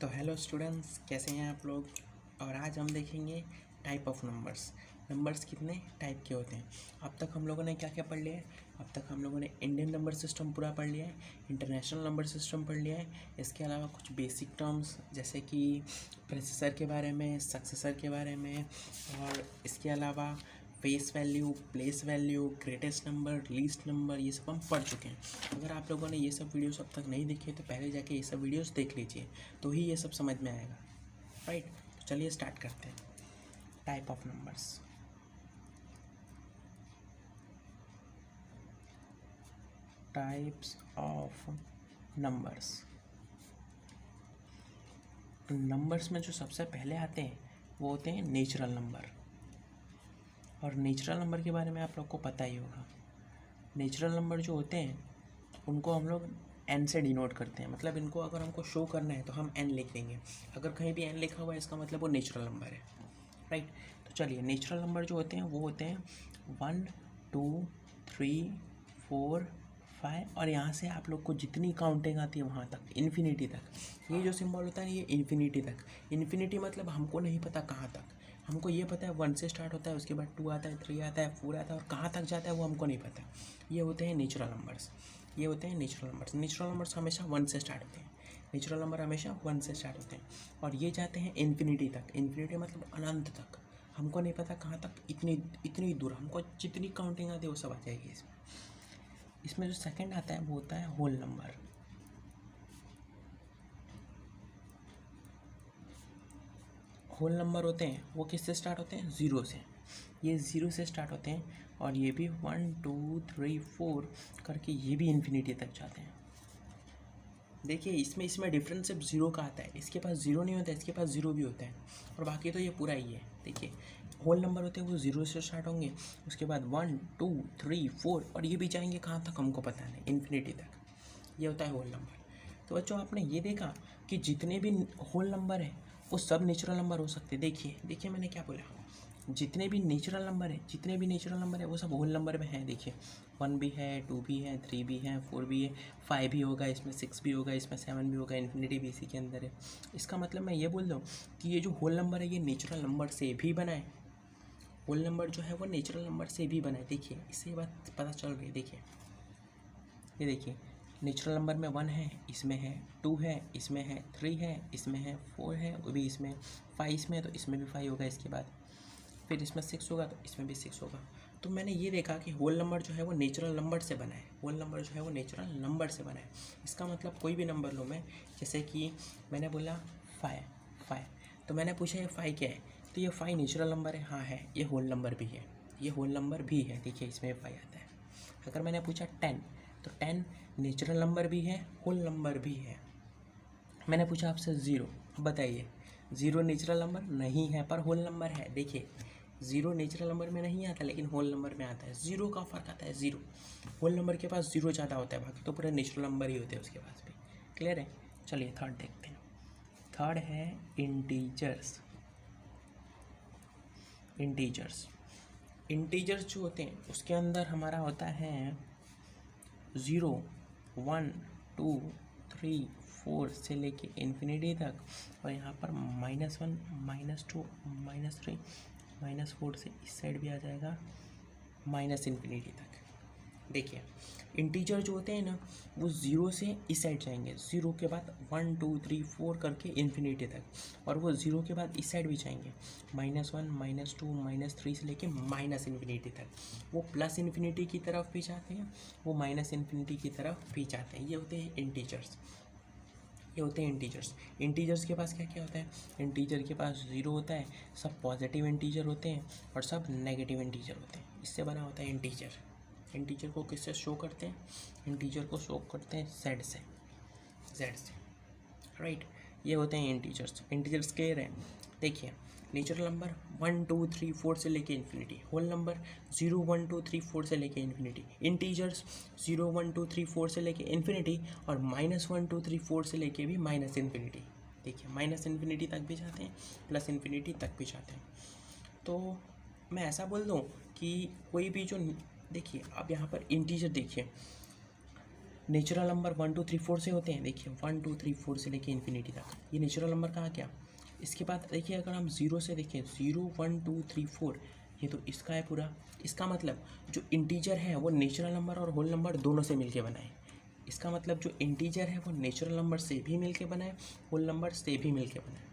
तो hello students, कैसे हैं आप लोग। और आज हम देखेंगे टाइप ऑफ नंबर्स। नंबर्स कितने टाइप के होते हैं। अब तक हम लोगों ने क्या क्या पढ़ लिया है। अब तक हम लोगों ने इंडियन नंबर सिस्टम पूरा पढ़ लिया है, इंटरनेशनल नंबर सिस्टम पढ़ लिया है। इसके अलावा कुछ बेसिक टर्म्स जैसे कि प्रेसेसर के बारे में, सक्सेसर के बारे में, और इसके अलावा face value, place value, greatest number, least number, ये सब हम पढ़ चुके हैं। अगर आप लोगों ने ये सब वीडियोस अब तक नहीं देखे तो पहले जाके ये सब वीडियोस देख लीजिए, तो ही ये सब समझ में आएगा। राइट, तो चलिए स्टार्ट करते हैं। Type of numbers. Types of numbers. Numbers में जो सबसे पहले आते हैं वो होते हैं नेचुरल नंबर। और नेचुरल नंबर के बारे में आप लोग को पता ही होगा। नेचुरल नंबर जो होते हैं उनको हम लोग एन से डिनोट करते हैं। मतलब इनको अगर हमको शो करना है तो हम एन लिख देंगे। अगर कहीं भी एन लिखा हुआ है इसका मतलब वो नेचुरल नंबर है। राइट, तो चलिए नेचुरल नंबर जो होते हैं वो होते हैं 1, 2, 3, 4, 5 और यहाँ से आप लोग को जितनी काउंटिंग आती है वहाँ तक, इन्फिनिटी तक। ये जो सिंबल होता है ये इन्फिनिटी तक। इन्फिनिटी मतलब हमको नहीं पता कहाँ तक। हमको ये पता है 1 से स्टार्ट होता है, उसके बाद 2 आता है, 3 आता है, 4 आता है, और कहाँ तक जाता है वो हमको नहीं पता। ये होते हैं नेचुरल नंबर्स। ये होते हैं नेचुरल नंबर्स। नेचुरल नंबर्स हमेशा 1 से स्टार्ट होते हैं। नेचुरल नंबर हमेशा 1 से स्टार्ट होते हैं और ये जाते हैं इन्फिनिटी तक। इन्फिनिटी मतलब अनंत तक। हमको नहीं पता कहाँ तक, इतनी इतनी दूर। हमको जितनी काउंटिंग आती है वो सब आ जाएगी इसमें। इसमें जो सेकंड आता है वो होता है होल नंबर। होल नंबर होते हैं वो किससे स्टार्ट होते हैं? 0 से। ये 0 से स्टार्ट होते हैं और ये भी 1, 2, 3, 4 करके ये भी इन्फिनिटी तक जाते हैं। देखिए इसमें डिफरेंस सिर्फ 0 का आता है। इसके पास 0 नहीं होता है, इसके पास 0 भी होता है, और बाकी तो ये पूरा ही है। देखिए होल नंबर होते हैं वो 0 से स्टार्ट होंगे, उसके बाद 1, 2, 3, 4 और ये भी जाएंगे कहाँ तक हमको पता नहीं, इन्फिनिटी तक। ये होता है होल नंबर। तो बच्चों आपने ये देखा कि जितने भी होल नंबर है वो सब नेचुरल नंबर हो सकते हैं। देखिए मैंने क्या बोला, जितने भी नेचुरल नंबर है वो सब होल नंबर में हैं। देखिए 1 भी है, 2 भी है, 3 भी है, 4 भी है, 5 भी होगा, इसमें 6 भी होगा, इसमें 7 भी होगा, इन्फिनिटी भी इसी के अंदर है। इसका मतलब मैं ये बोल दूँ कि ये जो होल नंबर है ये नेचुरल नंबर से भी बना है। होल नंबर जो है वो नेचुरल नंबर से भी बना है। देखिए इससे ये बात पता चल रही है। देखिए नेचुरल नंबर में 1 है, इसमें है 2 है, इसमें है 3 है, इसमें है 4 है, वो भी इसमें 5 इसमें है तो इसमें भी 5 होगा। इसके बाद फिर इसमें 6 होगा तो इसमें भी 6 होगा। तो मैंने ये देखा कि होल नंबर जो है वो नेचुरल नंबर से बना है। होल नंबर जो है वो नेचुरल नंबर से बना है। इसका मतलब कोई भी नंबर लो मैं, जैसे कि मैंने बोला 5, तो मैंने पूछा ये 5 क्या है, तो ये 5 नेचुरल नंबर है। हाँ है, ये होल नंबर भी है, ये होल नंबर भी है। देखिए इसमें 5 आता है। अगर मैंने पूछा 10, तो 10 नेचुरल नंबर भी है, होल नंबर भी है। मैंने पूछा आपसे 0, बताइए 0 नेचुरल नंबर नहीं है पर होल नंबर है। देखिए 0 नेचुरल नंबर में नहीं आता लेकिन होल नंबर में आता है। 0 का फ़र्क आता है, 0 होल नंबर के पास 0 ज़्यादा होता है, बाकी तो पूरे नेचुरल नंबर ही होते हैं उसके पास भी। क्लियर है। चलिए थर्ड देखते हैं। थर्ड है इंटीजर्स। इंटीजर्स जो होते हैं उसके अंदर हमारा होता है 0, 1, 2, 3, 4 से लेके इन्फिनिटी तक, और यहाँ पर -1, -2, -3, -4 से इस साइड भी आ जाएगा इन्फिनिटी तक। देखिए इंटीजर जो होते हैं ना वो 0 से इस साइड जाएंगे, 0 के बाद 1, 2, 3, 4 करके इन्फिनिटी तक, और वो 0 के बाद इस साइड भी जाएंगे -1, -2, -3 से लेके इन्फिनिटी तक। वो प्लस इन्फिनिटी की तरफ भी जाते हैं, वो इन्फिनिटी की तरफ भी जाते हैं। ये होते हैं इंटीजर्स। इंटीजर्स के पास क्या क्या होता है? इंटीजर के पास 0 होता है, सब पॉजिटिव इंटीजर होते हैं और सब नेगेटिव इंटीजर होते हैं। इससे बना होता है इंटीजर। इंटीजर को किससे शो करते हैं? इंटीजर को शो करते हैं जेड से। राइट, ये होते हैं इंटीजर्स क्लियर है। देखिए नेचुरल नंबर 1, 2, 3, 4 से लेके इन्फिनिटी, होल नंबर 0, 1, 2, 3, 4 से लेके इन्फिनिटी, इंटीजर्स 0, 1, 2, 3, 4 से लेके इन्फिनिटी, और -1, 2, 3, 4 से लेके भी इन्फिनिटी। देखिए इन्फिनिटी तक भी जाते हैं, प्लस इन्फिनिटी तक भी जाते हैं। तो मैं ऐसा बोल दूँ कि कोई भी जो, देखिए अब यहाँ पर इंटीजर देखिए नेचुरल नंबर 1 2 3 4 से होते हैं। देखिए 1 2 3 4 से लेके इन्फिनिटी तक ये नेचुरल नंबर कहाँ गया। इसके बाद देखिए अगर हम 0 से देखें 0 1 2 3 4 ये तो इसका है पूरा। इसका मतलब जो इंटीजर है वो नेचुरल नंबर और होल नंबर दोनों से मिलके बना है। इसका मतलब जो इंटीजर है वो नेचुरल नंबर से भी मिलके बना है, होल नंबर से भी मिलके बना है।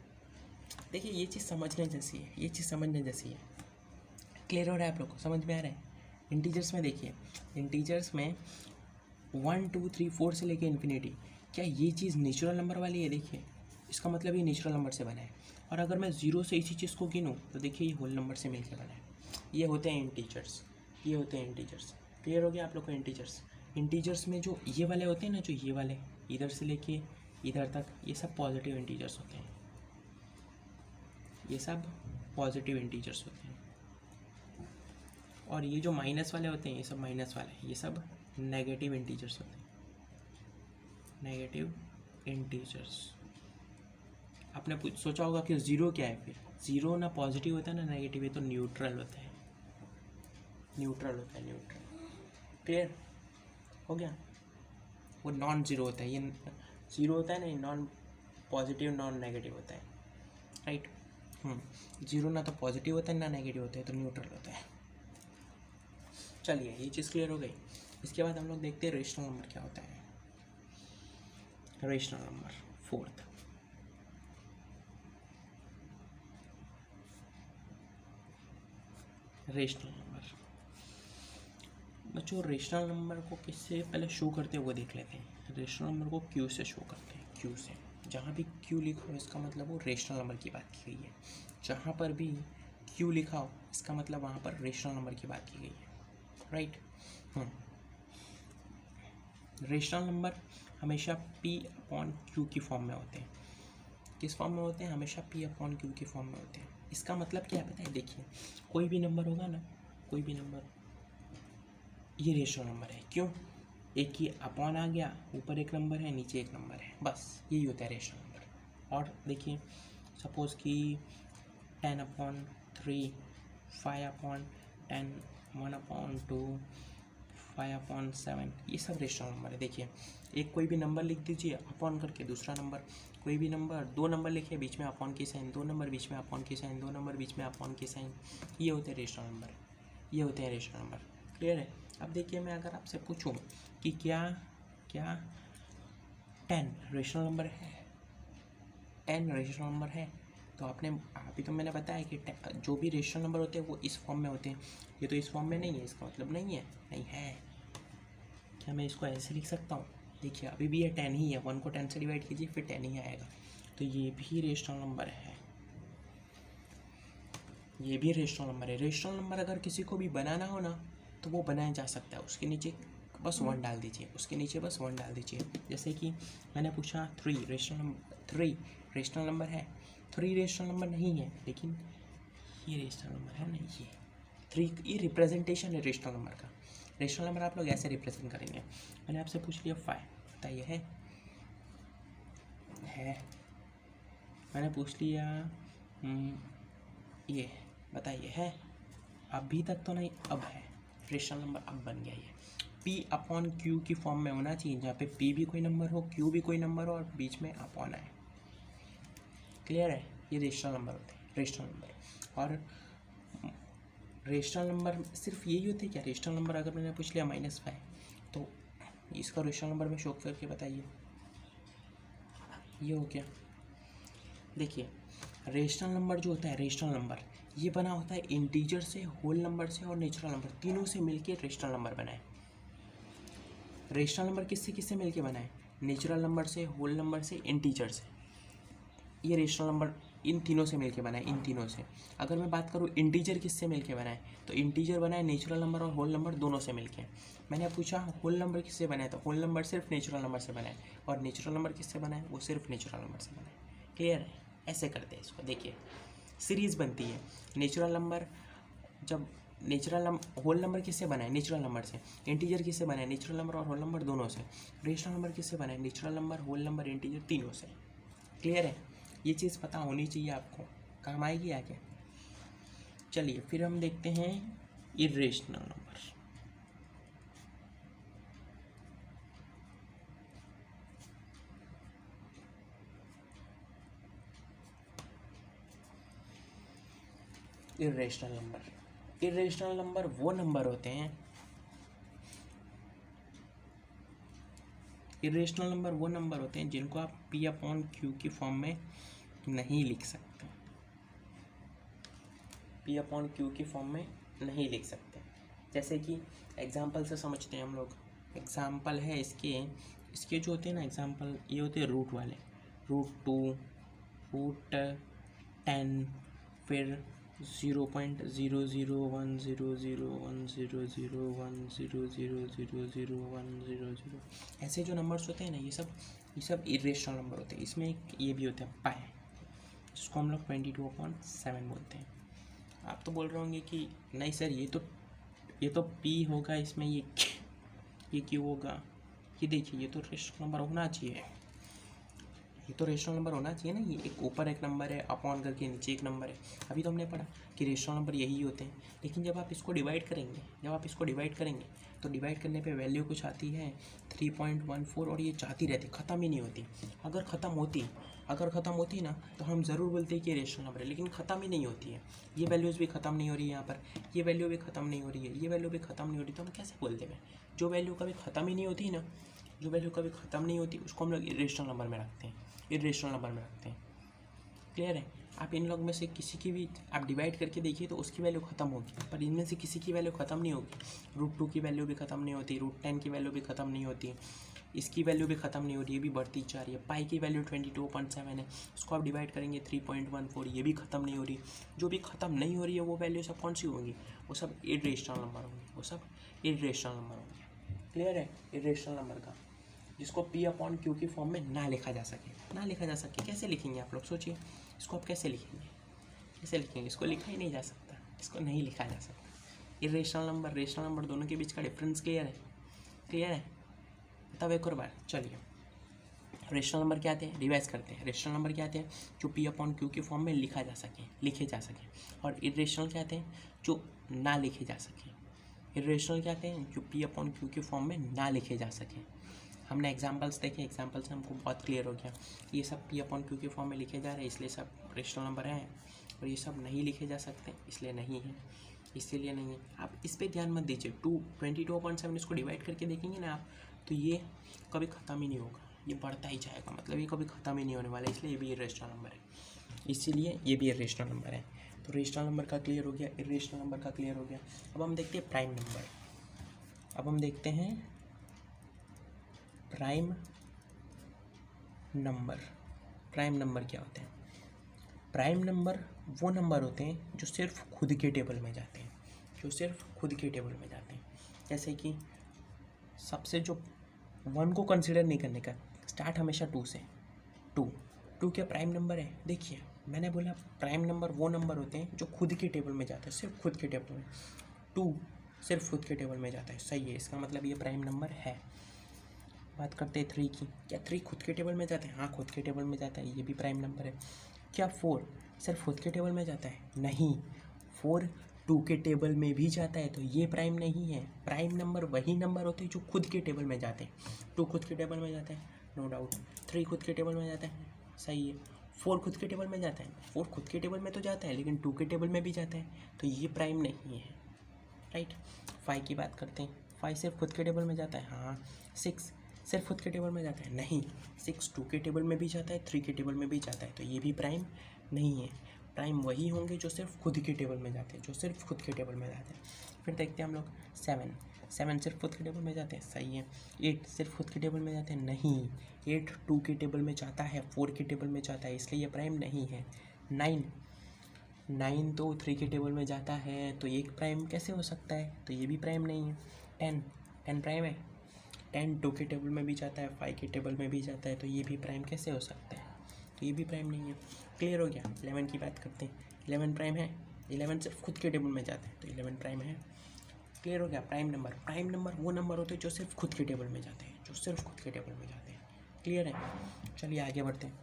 देखिए ये चीज़ समझने जैसी है, ये चीज़ समझने जैसी है। क्लियर हो रहा है आप लोग को, समझ में आ रहा है। इंटीजर्स में देखिए, इंटीजर्स में 1 2 3 4 से लेके इन्फिनिटी, क्या ये चीज़ नेचुरल नंबर वाली है। देखिए इसका मतलब ये नेचुरल नंबर से बना है। और अगर मैं 0 से इसी चीज़ को गिनूँ तो देखिए ये होल नंबर से मिलके बना है। ये होते हैं इंटीजर्स, ये होते हैं इंटीजर्स। क्लियर हो गया आप लोग को। इंटीजर्स, इंटीजर्स में जो ये वाले होते हैं ना, जो ये वाले इधर से लेके इधर तक, ये सब पॉजिटिव इंटीजर्स होते हैं। ये सब पॉजिटिव इंटीजर्स होते हैं। और ये जो माइनस वाले होते हैं, ये सब माइनस वाले, ये सब नेगेटिव इंटीजर्स होते हैं। Negative integers. आपने सोचा होगा कि ज़ीरो क्या है। फिर ज़ीरो ना पॉजिटिव होता है ना नेगेटिव, ये तो न्यूट्रल होता है। न्यूट्रल होता है, न्यूट्रल। क्लियर हो गया। वो नॉन ज़ीरो होता है, ये ज़ीरो होता है ना, नॉन पॉजिटिव नॉन नेगेटिव होता है, राइट। ज़ीरो ना तो पॉजिटिव होता है ना नेगेटिव होता है, तो न्यूट्रल होता है। चलिए ये चीज़ क्लियर हो गई। इसके बाद हम लोग देखते हैं रेशनल नंबर क्या होता है। Rational number fourth, rational number. बच्चों रेशनल नंबर को किससे पहले शो करते हैं वो देख लेते हैं। रेशनल नंबर को क्यू से शो करते हैं, क्यू से। जहाँ भी क्यू लिखा हो इसका मतलब वो रेशनल नंबर की बात की गई है। जहाँ पर भी क्यू लिखा हो इसका मतलब वहाँ पर रेशनल नंबर की बात की गई है, राइट। रेशनल नंबर हमेशा P/Q की फॉर्म में होते हैं। किस फॉर्म में होते हैं? हमेशा P/Q की फॉर्म में होते हैं। इसका मतलब क्या है पता है? देखिए कोई भी नंबर होगा ना, कोई भी नंबर, ये रेशनल नंबर है। क्यों? एक ही अपॉन आ गया, ऊपर एक नंबर है नीचे एक नंबर है, बस यही होता है रेशनल नंबर। और देखिए सपोज़ कि 10/3, 5/10, 1/2, 5/7, ये सब रेशनल नंबर है। देखिए एक कोई भी नंबर लिख दीजिए अपॉन करके, दूसरा नंबर, कोई भी नंबर, दो नंबर लिखिए बीच में अपॉन की साइन, दो नंबर बीच में अपॉन की साइन, दो नंबर बीच में अपॉन की साइन, ये होते हैं रेशनल नंबर, ये होते हैं रेशनल नंबर। क्लियर है? अब देखिए मैं अगर आपसे पूछूं कि क्या 10 रेशनल नंबर है, 10 रेशनल नंबर है, तो आपने अभी तो मैंने बताया कि जो भी रेशनल नंबर होते हैं वो इस फॉर्म में होते हैं। ये तो इस फॉर्म में नहीं है, इसका मतलब नहीं है, नहीं है। क्या मैं इसको ऐसे लिख सकता हूँ? देखिए अभी भी ये 10 ही है, 1 को 10 से डिवाइड कीजिए फिर 10 ही आएगा, तो ये भी रेशनल नंबर है, ये भी रेशनल नंबर है। रेशनल नंबर अगर किसी को भी बनाना हो ना तो वो बनाया जा सकता है। उसके नीचे बस 1 डाल दीजिए, उसके नीचे बस 1 डाल दीजिए। जैसे कि मैंने पूछा 3 रेशनल नंबर, 3 रेशनल नंबर है, 3 रेशनल नंबर नहीं है, लेकिन ये रेशनल नंबर है नहीं, ये 3 ये रिप्रेजेंटेशन है रेशनल नंबर का। रेशनल नंबर आप लोग ऐसे रिप्रेजेंट करेंगे। मैंने आपसे पूछ लिया 5, बताइए है? मैंने पूछ लिया ये, बताइए है? अभी तक तो नहीं, अब है। रेशनल नंबर अब बन गया ये। P/Q की फॉर्म में होना चाहिए, जहाँ पे P भी कोई नंबर हो, Q भी कोई नंबर हो और बीच में अपॉन आए। क्लियर है? ये रेशनल नंबर होते हैं, रेशनल नंबर। और रेशनल नंबर सिर्फ यही होते हैं क्या? रेशनल नंबर अगर मैंने पूछ लिया -5 तो इसका रेशनल नंबर में शो करके बताइए, ये हो गया। देखिए रेशनल नंबर जो होता है, रेशनल नंबर ये बना होता है इंटीजर से, होल नंबर से और नेचुरल नंबर, तीनों से मिलके रेशनल नंबर बना है। रेशनल नंबर किससे किससे मिलके बना है? नेचुरल नंबर से, होल नंबर से, इंटीजर से। ये रेशनल नंबर इन तीनों से मिलके बना है, इन तीनों से। अगर मैं बात करूँ इंटीजर किससे मिलके बना है, तो इंटीजर बना है नेचुरल नंबर और होल नंबर दोनों से मिलके। मैंने पूछा होल नंबर किससे बना है, तो होल नंबर सिर्फ नेचुरल नंबर से बना है, और नेचुरल नंबर किससे बना है? वो सिर्फ नेचुरल नंबर से बना है। क्लियर है? ऐसे करते हैं इसको। देखिए सीरीज़ बनती है। नेचुरल नंबर जब होल नंबर किससे बना है? नेचुरल नंबर से। इंटीजर किससे बना है? नेचुरल नंबर और होल नंबर दोनों से। रेशनल नंबर किससे बना है? Natural number, whole number, integer तीनों से। क्लियर है? ये चीज़ पता होनी चाहिए आपको, काम आएगी आगे। चलिए फिर हम देखते हैं irrational number. Irrational number. Irrational number वो नंबर होते हैं, इरेशनल नंबर वो नंबर होते हैं जिनको आप P अपॉन Q की फॉर्म में नहीं लिख सकते, P अपॉन Q की फॉर्म में नहीं लिख सकते। जैसे कि एग्जाम्पल से समझते हैं हम लोग। एग्जाम्पल है इसके जो होते हैं ना एग्जाम्पल, ये होते हैं रूट वाले, √2, √10, फिर 0.00100100100010001000 ऐसे जो नंबर्स होते हैं ना, ये सब इरेशनल नंबर होते हैं। इसमें एक ये भी होता है पाई, जिसको हम लोग 22/7 बोलते हैं। आप तो बोल रहे होंगे कि नहीं सर ये तो पी होगा, इसमें ये क्यों होगा? ये देखिए, ये तो रेशनल नंबर होना चाहिए, ये तो रेशनल नंबर होना चाहिए ना। ये एक ऊपर एक नंबर है, अपॉन करके नीचे एक नंबर है। अभी तो हमने पढ़ा कि रेशनल नंबर यही होते हैं। लेकिन जब आप इसको डिवाइड करेंगे तो डिवाइड करने पे वैल्यू कुछ आती है 3.14 और ये जाती रहती, ख़त्म ही नहीं होती। अगर ख़त्म होती ना तो हम ज़रूर बोलते हैं कि रेशनल नंबर है, लेकिन ख़त्म ही नहीं होती है। ये वैल्यूज़ भी ख़त्म नहीं हो रही है यहाँ पर, ये वैल्यू भी ख़त्म नहीं हो रही है, ये वैल्यू भी ख़त्म नहीं हो रही, तो हम कैसे बोलते हैं? जो वैल्यू कभी ख़त्म ही नहीं होती ना, जो वैल्यू कभी ख़त्म नहीं होती उसको हम लोग इरेशनल नंबर में रखते हैं, इरेशनल नंबर में रखते हैं। क्लियर है? आप इन लोग में से किसी की भी आप डिवाइड करके देखिए तो उसकी वैल्यू ख़त्म होगी, पर इनमें से किसी की वैल्यू ख़त्म नहीं होगी। √2 की वैल्यू भी ख़त्म नहीं होती, √10 की वैल्यू भी ख़त्म नहीं होती, इसकी वैल्यू भी ख़त्म नहीं हो रही, ये भी बढ़ती जा रही है। पाई की वैल्यू 22.7 है, उसको आप डिवाइड करेंगे 3.14, ये भी ख़त्म नहीं हो रही। जो भी ख़त्म नहीं हो रही है वो वैल्यू सब कौन सी होंगी? वो सब इरेशनल नंबर होंगे, वो सब इरेशनल नंबर होंगे। क्लियर है? इरेशनल नंबर का जिसको P अपॉन Q की फॉर्म में ना लिखा जा सके, कैसे लिखेंगे आप लोग? सोचिए, इसको आप कैसे लिखेंगे? इसको लिखा ही नहीं जा सकता, इसको नहीं लिखा जा सकता। इरेशनल नंबर, रेशनल नंबर दोनों के बीच का डिफरेंस क्लियर है? तब एक और बार चलिए, रेशनल नंबर क्या आते हैं? रिवाइज करते हैं। रेशनल नंबर क्या आते हैं? जो P अपॉन Q की फॉर्म में लिखे जा सके। और इरेशनल क्या आते हैं? जो ना लिखे जा सके। इरेशनल क्या आते हैं? जो P अपॉन Q की फॉर्म में ना लिखे जा सके। हमने एग्जाम्पल्स देखे, एग्जाम्पल से हमको बहुत क्लियर हो गया ये सब P अपॉन Q की फॉर्म में लिखे जा रहे हैं, इसलिए सब रेशनल नंबर हैं। और ये सब नहीं लिखे जा सकते, इसलिए नहीं है। आप इस पर ध्यान मत दीजिए। 22/7 इसको डिवाइड करके देखेंगे ना आप, तो ये कभी ख़त्म ही नहीं होगा, ये बढ़ता ही जाएगा, मतलब ये कभी ख़त्म ही नहीं होने वाला है। इसलिए ये भी इरेशनल नंबर है, इसीलिए ये भी इरेशनल नंबर है। तो रेशनल नंबर का क्लियर हो गया, इरेशनल नंबर का क्लियर हो गया। अब हम देखते हैं प्राइम नंबर। प्राइम नंबर क्या होते हैं? प्राइम नंबर वो नंबर होते हैं जो सिर्फ खुद के टेबल में जाते हैं, जैसे कि सबसे जो 1 को कंसिडर नहीं करने का, स्टार्ट हमेशा 2 से। 2 क्या प्राइम नंबर है? देखिए, मैंने बोला प्राइम नंबर वो नंबर होते हैं जो खुद के टेबल में जाते हैं, सिर्फ खुद के टेबल में। 2 सिर्फ खुद के टेबल में जाता है, सही है, इसका मतलब ये प्राइम नंबर है। बात करते हैं 3 की। क्या 3 खुद के टेबल में जाता है? हाँ, खुद के टेबल में जाता है, ये भी प्राइम नंबर है। क्या 4 सिर्फ खुद के टेबल में जाता है? नहीं, 4 2 के टेबल में भी जाता है, तो ये प्राइम नहीं है। प्राइम नंबर वही नंबर होते हैं जो खुद के टेबल में जाते हैं। 2 खुद के टेबल में जाता है, नो डाउट। 3 खुद के टेबल में जाता है, सही है। 4 खुद के टेबल में जाता है, 4 खुद के टेबल में तो जाता है, लेकिन 2 के टेबल में भी जाता है, तो ये प्राइम नहीं है, राइट। 5 की बात करते हैं। 5 सिर्फ खुद के टेबल में जाता है, हाँ। 6 सिर्फ खुद के टेबल में जाता है, नहीं। 6 2 के टेबल में भी जाता है, 3 के टेबल में भी जाता है, तो ये भी प्राइम नहीं है। प्राइम वही होंगे जो सिर्फ खुद के टेबल में जाते हैं, फिर देखते हैं हम लोग 7 सिर्फ खुद के टेबल में जाते हैं, सही है। 8 सिर्फ खुद के टेबल में जाते हैं, नहीं। 8 2 के टेबल में जाता है, 4 के टेबल में जाता है, इसलिए ये प्राइम नहीं है। 9 तो 3 के टेबल में जाता है, तो ये प्राइम कैसे हो सकता है? तो ये भी प्राइम नहीं है। 10 प्राइम है। 10 2 के टेबल में भी जाता है, 5 के टेबल में भी जाता है, तो ये भी प्राइम कैसे हो सकता है? तो ये भी प्राइम नहीं है। क्लियर हो गया? 11 की बात करते हैं। 11 प्राइम है। 11 सिर्फ खुद के टेबल में जाता है, तो 11 प्राइम है। क्लियर हो गया? प्राइम नंबर वो नंबर होते हैं जो सिर्फ खुद के टेबल में जाते हैं, क्लियर है? चलिए आगे बढ़ते हैं।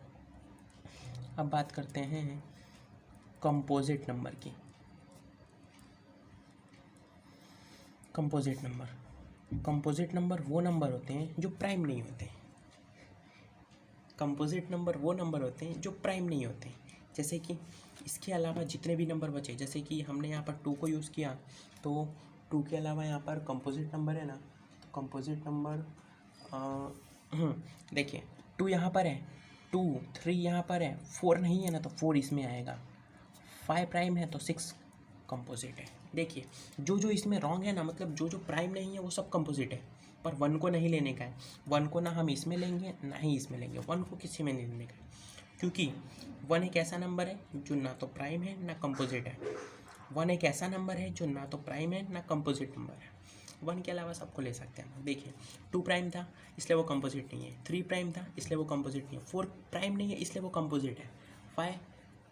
अब बात करते हैं कंपोजिट नंबर की। कंपोजिट नंबर वो नंबर होते हैं जो प्राइम नहीं होते। जैसे कि इसके अलावा जितने भी नंबर बचे, जैसे कि हमने यहाँ पर 2 को यूज़ किया, तो 2 के अलावा यहाँ पर कंपोजिट नंबर है ना, तो कंपोजिट नंबर देखिए 2 यहाँ पर है, 2 3 यहाँ पर है, 4 नहीं है ना, तो 4 इसमें आएगा, 5 प्राइम है तो 6 कंपोजिट है। देखिए जो जो इसमें रॉन्ग है ना, मतलब जो जो प्राइम नहीं है वो सब कंपोजिट है, पर 1 को नहीं लेने का है। 1 को ना हम इसमें लेंगे ना ही इसमें लेंगे, 1 को किसी में नहीं लेने का है, क्योंकि 1 एक ऐसा नंबर है जो ना तो प्राइम है ना कंपोजिट है। 1 एक ऐसा नंबर है जो ना तो प्राइम है ना कंपोजिट नंबर है। 1 के अलावा सबको ले सकते हैं। देखिए 2 प्राइम था इसलिए वो कंपोजिट नहीं है, 3 प्राइम था इसलिए वो कंपोजिट नहीं है, 4 प्राइम नहीं है इसलिए वो कंपोजिट है, 5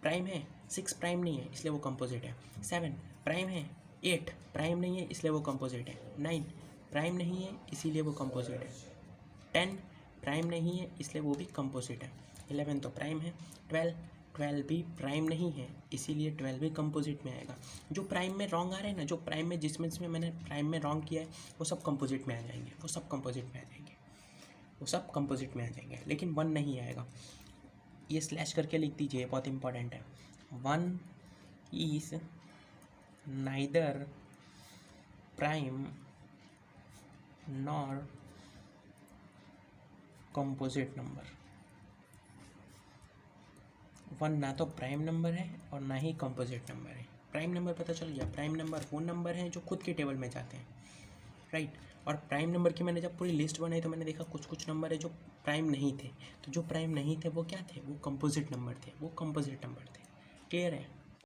प्राइम है, 6 प्राइम नहीं है इसलिए वो कंपोजिट है, 7 प्राइम है, 8 प्राइम नहीं है इसलिए वो कंपोजिट है, 9 प्राइम नहीं है इसीलिए वो कंपोजिट है, 10 प्राइम नहीं है इसलिए वो भी कंपोजिट है, 11 तो प्राइम है, 12 भी प्राइम नहीं है इसीलिए 12 भी कंपोजिट में आएगा। जो प्राइम में रॉन्ग आ रहे हैं ना, जो प्राइम में जिसमें मैंने प्राइम में रॉन्ग किया है वो सब कंपोजिट में आ जाएंगे, वो सब कंपोजिट में आ जाएंगे, वो सब कंपोजिट में आ जाएंगे, लेकिन 1 नहीं आएगा। ये स्लैश करके लिख दीजिए, बहुत इंपॉर्टेंट है। 1 is neither prime nor composite number. 1 ना तो प्राइम नंबर है और ना ही कंपोजिट नंबर है। प्राइम नंबर पता चल गया, प्राइम नंबर वो नंबर हैं जो खुद के टेबल में जाते हैं, राइट। और प्राइम नंबर की मैंने जब पूरी लिस्ट बनाई तो मैंने देखा कुछ कुछ नंबर है जो प्राइम नहीं थे, तो जो प्राइम नहीं थे वो क्या थे, वो कंपोजिट नंबर थे, वो कंपोजिट नंबर थे। क्लियर है।